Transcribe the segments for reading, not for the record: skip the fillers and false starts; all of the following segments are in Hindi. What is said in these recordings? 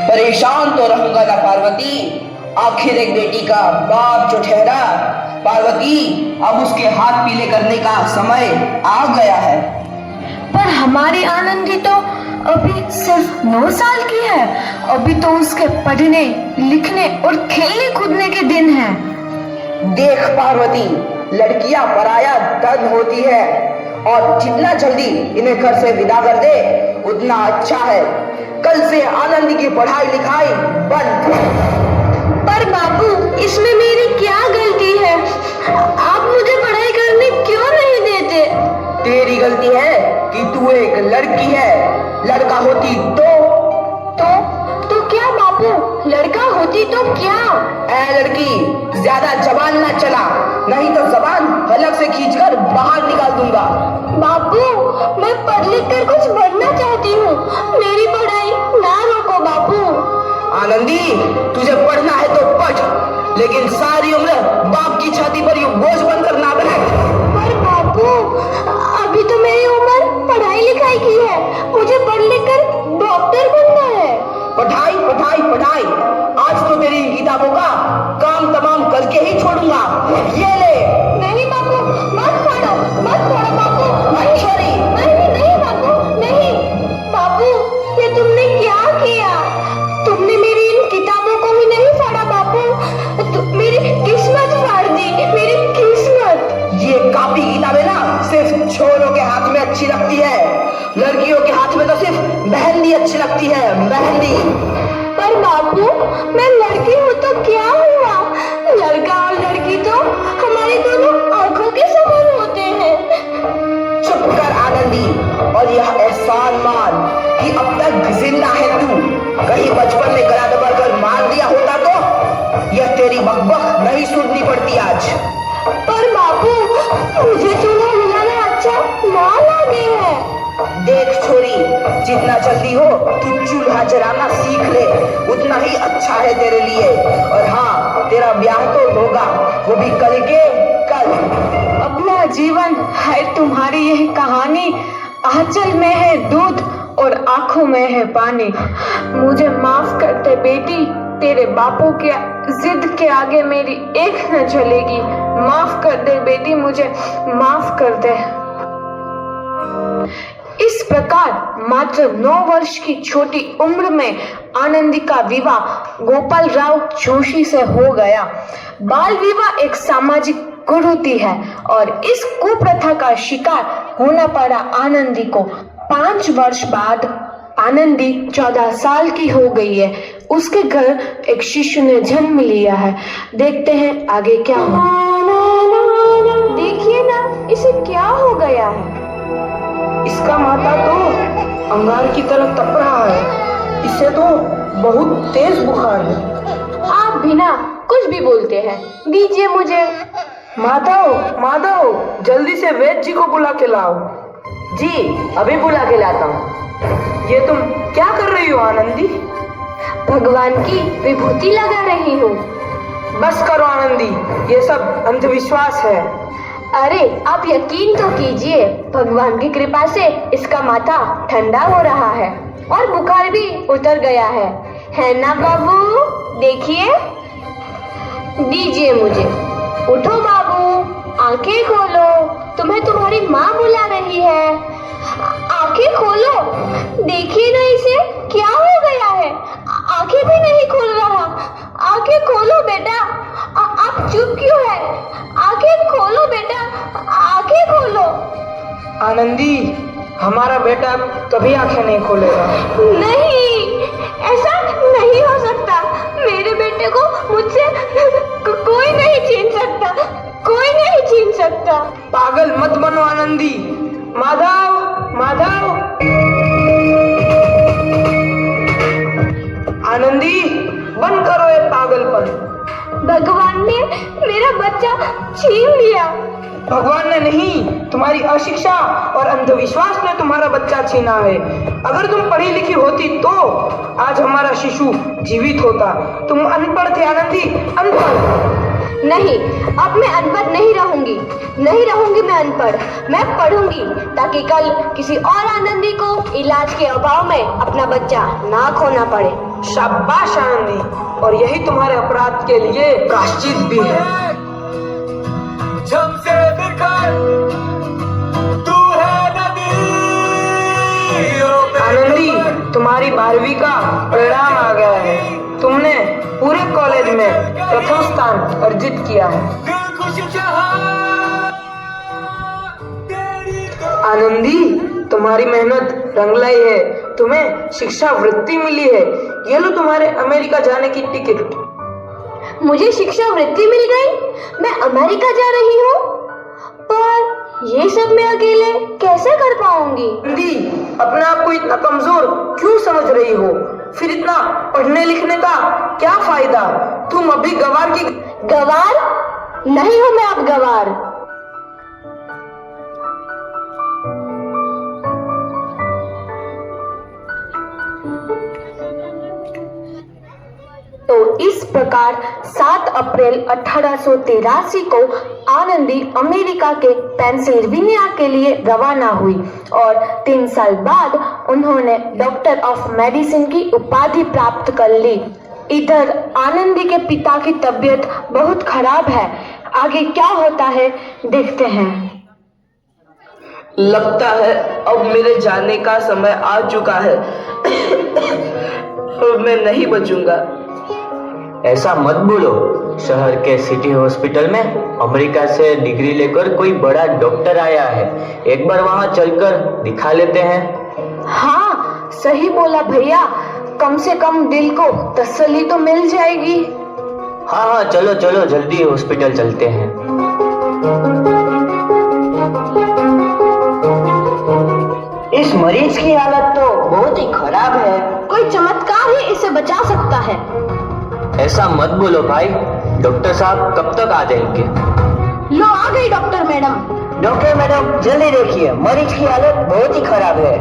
परेशान तो रहूंगा ना पार्वती, आखिर एक बेटी का बाप जो ठहरा। पार्वती, अब उसके हाथ पीले करने का समय आ गया है। पर हमारी आनंदी तो अभी सिर्फ 9 साल की है। अभी तो उसके पढ़ने लिखने और खेलने कूदने के दिन हैं। देख पार्वती, लड़कियां पराया धन होती है और जितना जल्दी इन्हें घर से विदा कर दे उतना अच्छा है। कल से आनंदी की पढ़ाई लिखाई बंद। पर बापू, इसमें मेरी क्या गलती है? आप मुझे पढ़ाई करने क्यों नहीं देते? तेरी गलती है कि तू एक लड़की है। लड़का होती तो क्या बापू? लड़का होती तो क्या? ऐ लड़की, ज्यादा जबान ना चला, नहीं तो जबान हलक से खींचकर बाहर निकाल दूंगा। बापू, मैं पढ़ लिख कर कुछ बनना चाहती हूँ। मेरी पढ़ाई ना रोको बापू। आनंदी, तुझे पढ़ना है तो पढ़, लेकिन सारी उम्र बाप की छाती पर यूं बोझ बनकर ना बैठ। पर बापू, अभी तो मेरी उम्र पढ़ाई लिखाई की है। मुझे पढ़ लिख कर डॉक्टर बनना है। पढ़ाई पढ़ाई पढ़ाई, आज तो तेरी किताबों का काम तमाम करके ही छोड़ूंगा। ये ले। नहीं बापू, मत फाड़ो बापू। नहीं बापू, नहीं। बापू, ये तुमने क्या किया? तुमने मेरी इन किताबों को भी नहीं फाड़ा बापू। मेरी किस्मत फाड़ दी, मेरी किस्मत। ये कापी किताबें ना सिर्फ छोरों के हाथ में अच्छी लगती है, लड़कियों के हाथ में तो सिर्फ मेहंदी अच्छी लगती है, मेहंदी। पर बापू, मैं लड़की हूँ तो क्या हुआ? लड़का और लड़की तो हमारी दोनों आंखों के समान होते हैं। चुप कर आनंदी, और यह एहसान मान कि अब तक जिंदा है तू। कहीं बचपन में गला दबाकर मार दिया होता तो यह तेरी बकबक नहीं सुननी पड़ती आज। पर बापू, मुझे चूल्हा हिलाना अच्छा ना लगे है। देख छोरी, जितना जल्दी हो तू चूल्हा जलाना सीख ले, उतना ही अच्छा है तेरे लिए। और हाँ, तेरा ब्याह तो होगा, वो भी कल के कल। अपना जीवन है तुम्हारी यही कहानी। आंचल में है दूध और आंखों में है पानी। मुझे माफ कर दे बेटी, तेरे बापू के जिद के आगे मेरी एक न चलेगी। माफ कर दे बेटी, मुझे माफ कर दे। इस प्रकार मात्र 9 वर्ष की छोटी उम्र में आनंदी का विवाह गोपाल राव जोशी से हो गया। बाल विवाह एक सामाजिक कुरीति है और इस कुप्रथा का शिकार होना पड़ा आनंदी को। 5 वर्ष बाद आनंदी 14 साल की हो गई है। उसके घर एक शिशु ने जन्म लिया है। देखते हैं आगे क्या होगा। देखिए ना, इसे क्या हो गया है? इसका माथा तो अंगार की तरह तप रहा है। इसे तो बहुत तेज बुखार है। आप बिना कुछ भी बोलते हैं, दीजिए मुझे। माधव, जल्दी से वैद्य जी को बुला के लाओ। जी, अभी बुला के लाता हूँ। ये तुम क्या कर रही हो आनंदी? भगवान की विभूति लगा रही हूँ। बस करो आनंदी, ये सब अंधविश्वास है। अरे आप यकीन तो कीजिए, भगवान की कृपा से इसका माथा ठंडा हो रहा है और बुखार भी उतर गया है ना बाबू? देखिए, दीजिए मुझे। उठो बाबू, आंखें खोलो, तुम्हें तुम्हारी माँ बुला रही है। आंखें खोलो, देखिए ना इसे क्या हो गया है। आंखें भी नहीं खोल रहा। आंखें खोलो बेटा। आप चुप क्यों है? आंखें खोलो बेटा, आंखें खोलो। आनंदी, हमारा बेटा कभी आंखें नहीं खोलेगा। नहीं, ऐसा नहीं हो सकता। मेरे बेटे को मुझसे कोई नहीं छीन सकता, कोई नहीं छीन सकता। पागल मत बनो आनंदी। माधव, आनंदी, बंद करो ये पागलपन। भगवान ने मेरा बच्चा छीन लिया। भगवान ने नहीं, तुम्हारी अशिक्षा और अंधविश्वास ने तुम्हारा बच्चा छीना है। अगर तुम पढ़ी लिखी होती तो आज हमारा शिशु जीवित होता। तुम अनपढ़ थे आनंदी, अनपढ़। नहीं, अब मैं अनपढ़ नहीं रहूंगी मैं अनपढ़। मैं पढ़ूंगी ताकि कल किसी और आनंदी को इलाज के अभाव में अपना बच्चा ना खोना पड़े। शाबाश आनंदी, और यही तुम्हारे अपराध के लिए प्रायश्चित भी है। जब से बिखर तू है नदी। आनंदी, तुम्हारी 12वीं का परिणाम आ गया है। तुमने पूरे कॉलेज में प्रथम स्थान अर्जित किया है। दिल खुश चाहा तेरी तो आनंदी, तुम्हारी मेहनत रंग लाई है। तुम्हें शिक्षा वृत्ति मिली है। ये लो तुम्हारे अमेरिका जाने की टिकट। मुझे शिक्षा वृत्ति मिल गई, मैं अमेरिका जा रही हूँ। पर ये सब मैं अकेले कैसे कर पाऊंगी? आनंदी, अपने आप को इतना कमजोर क्यों समझ रही हो? फिर इतना पढ़ने लिखने का क्या फायदा? तुम अभी गवार की गवार नहीं हूँ मैं अब गवार। तो इस प्रकार 7 अप्रैल 1883 को आनंदी अमेरिका के पेंसिल्वेनिया के लिए रवाना हुई और 3 साल बाद उन्होंने डॉक्टर ऑफ मेडिसिन की उपाधि प्राप्त कर ली। इधर आनंदी के पिता की तबीयत बहुत खराब है। आगे क्या होता है देखते हैं। लगता है अब मेरे जाने का समय आ चुका है। अब मैं नहीं बचूंगा। ऐसा मत बोलो। शहर के सिटी हॉस्पिटल में अमेरिका से डिग्री लेकर कोई बड़ा डॉक्टर आया है। एक बार वहां चलकर दिखा लेते हैं। हाँ, सही बोला भैया। कम से कम दिल को तसल्ली तो मिल जाएगी। हाँ हाँ, चलो चलो जल्दी हॉस्पिटल चलते हैं। इस मरीज की हालत तो बहुत ही खराब है। कोई चमत्कार ही इसे बचा सकता है। ऐसा मत बोलो भाई। डॉक्टर साहब कब तक आ जाएंगे? लो आ गई डॉक्टर मैडम। डॉक्टर मैडम जल्दी देखिए, मरीज की हालत बहुत ही खराब है।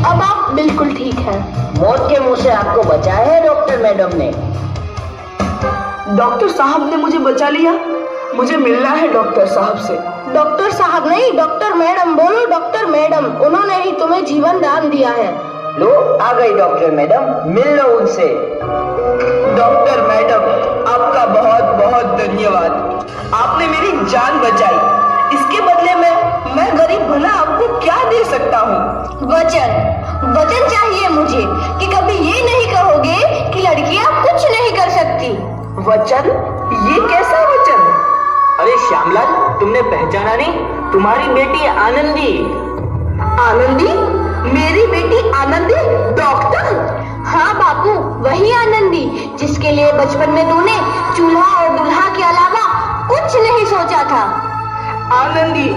अब आप बिल्कुल ठीक हैं। मौत के मुंह से आपको बचाया है डॉक्टर मैडम ने। डॉक्टर साहब ने मुझे बचा लिया। मुझे मिलना है डॉक्टर साहब से। डॉक्टर साहब नहीं, डॉक्टर मैडम बोलो। डॉक्टर मैडम, उन्होंने ही तुम्हें जीवन दान दिया है। लो आ गई डॉक्टर मैडम, मिल लो उनसे। डॉक्टर मैडम, आपका बहुत बहुत धन्यवाद। आपने मेरी जान बचाई। इसके बदले में मैं गरीब भला आपको क्या दे सकता हूँ? वचन चाहिए मुझे कि कभी ये नहीं कहोगे कि लड़कियां कुछ नहीं कर सकती। वचन? ये कैसा वचन? अरे श्यामलाल, तुमने पहचाना नहीं? तुम्हारी बेटी आनंदी। आनंदी? मेरी बेटी आनंदी डॉक्टर? हाँ बापू, वही आनंदी जिसके लिए बचपन में तूने चूल्हा और दूल्हा के अलावा कुछ नहीं सोचा था। आनंदी,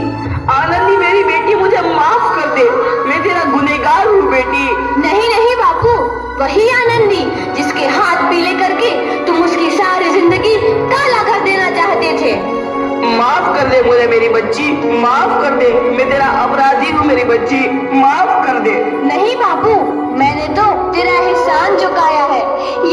आनंदी मेरी बेटी, मुझे माफ कर दे। मैं तेरा गुनहगार हूँ बेटी। नहीं नहीं बापू, वही आनंदी जिसके हाथ पीले करके तुम उसकी सारी जिंदगी काला कर देना चाहते थे। माफ कर दे मुझे मेरी बच्ची, माफ कर दे। मैं तेरा अपराधी हूँ मेरी बच्ची, माफ कर दे। नहीं बापू, मैंने तो तेरा एहसान चुकाया है।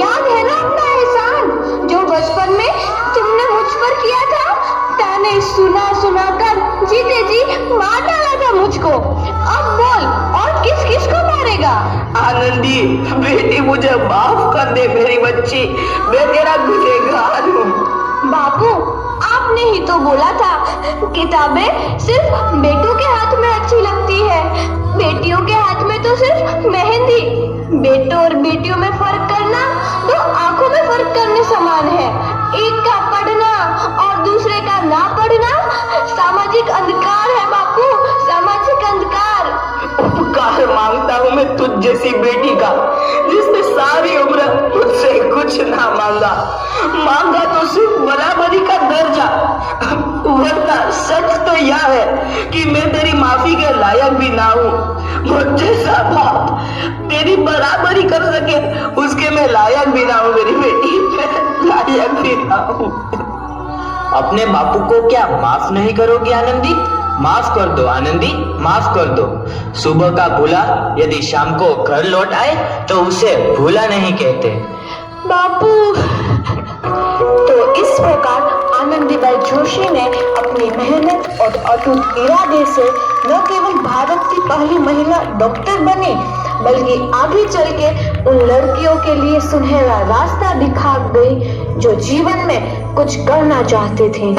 याद है ना अपना एहसान जो बचपन में तुमने मुझ पर किया था? ताने सुना सुना कर जीते जी मार डाला था मुझको। अब बोल, और किस किस को मारेगा? आनंदी बेटी, मुझे माफ कर दे मेरी बच्ची। मैं तेरा गुनहगार हूँ। बापू, आपने ही तो बोला था किताबें सिर्फ बेटों के हाथ में अच्छी लगती है, बेटियों के हाथ में तो सिर्फ मेहंदी। बेटों और बेटियों में फर्क करना तो आंखों में फर्क करने समान है। एक का पढ़ना और दूसरे का ना पढ़ना सामाजिक अंधकार है बापू, सामाजिक अंधकार। उपकार मांगता हूँ मैं तुझ जैसी बेटी का, जिसने सारी उम्र मुझसे कुछ ना मांगा। मांगा तो सिर्फ बराबरी का दर्जा। वरना सच तो यह है कि मैं तेरी माफी के लायक भी ना हूँ। मुझ जैसा बाप तेरी बराबरी कर सके उसके मैं लायक भी ना हूँ मेरी बेटी, मैं लायक भी ना हूँ। अपने बापू को क्या माफ नहीं करोगी आनंदी? माफ कर दो आनंदी, माफ कर दो। सुबह का भूला यदि शाम को घर लौट आए तो उसे भूला नहीं कहते। बापू। तो इस प्रकार आनंदीबाई जोशी ने अपनी मेहनत और अटूट इरादे से न केवल भारत की पहली महिला डॉक्टर बनी, बल्कि आगे चल के उन लड़कियों के लिए सुनहरा रास्ता दिखा गई जो जीवन में कुछ करना चाहती थी।